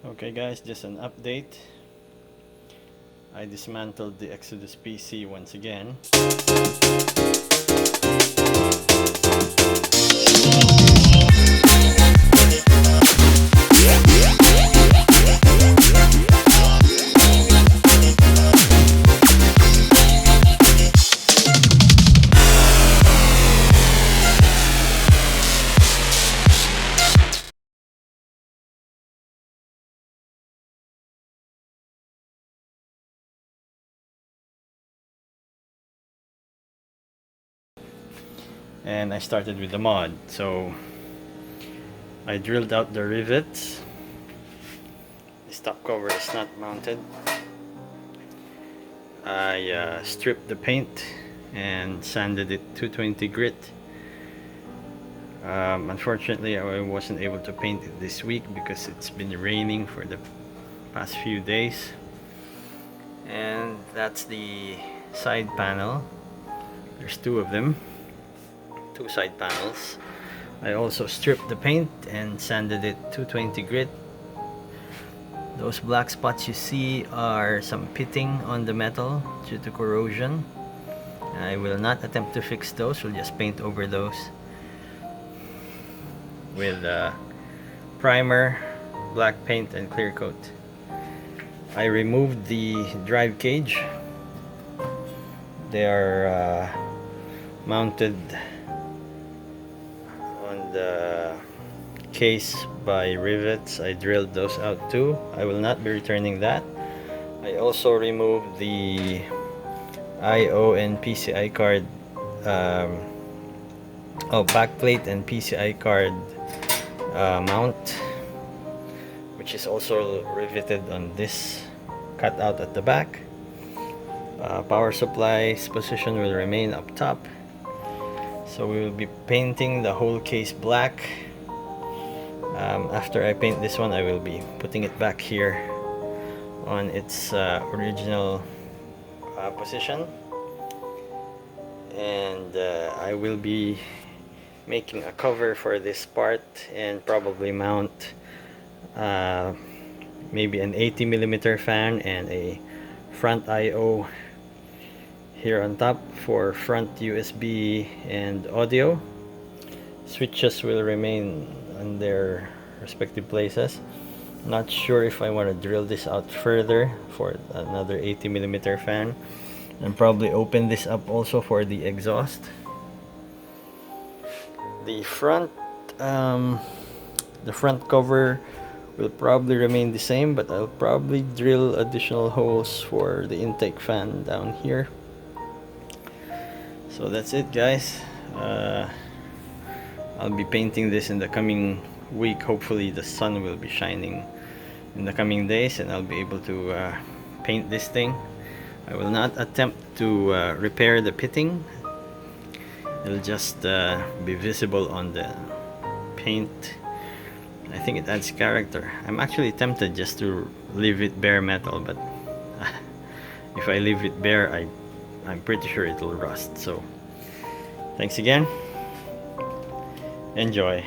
Okay guys, just an update. I dismantled the Exodus PC once again. And I started with the mod. So I drilled out the rivets. The top cover is not mounted. I stripped the paint and sanded it 220 grit. Unfortunately, I wasn't able to paint it this week because it's been raining for the past few days. And that's the side panel. There's two of them, two side panels. I also stripped the paint and sanded it 220 grit. Those black spots you see are some pitting on the metal due to corrosion. I will not attempt to fix those. We'll just paint over those with primer, black paint, and clear coat. I removed the drive cage. They are mounted on the case by rivets. I drilled those out too. I will not be returning that. I also removed the IO and PCI card backplate and PCI card mount, which is also riveted on this cutout at the back. Power supply's position will remain up top. So we will be painting the whole case black. After I paint this one, I will be putting it back here on its original position. And I will be making a cover for this part and probably mount maybe an 80mm fan and a front IO here on top for front USB and audio. Switches will remain on their respective places. Not sure if I want to drill this out further for another 80mm fan, and probably open this up also for the exhaust. The front cover will probably remain the same, but I'll probably drill additional holes for the intake fan down here. So that's it, guys. I'll be painting this in the coming week. Hopefully the sun will be shining in the coming days and I'll be able to paint this thing. I will not attempt to repair the pitting. It'll just be visible on the paint. I think it adds character. I'm actually tempted just to leave it bare metal, but if I leave it bare, I'm pretty sure it'll rust. So thanks again. Enjoy.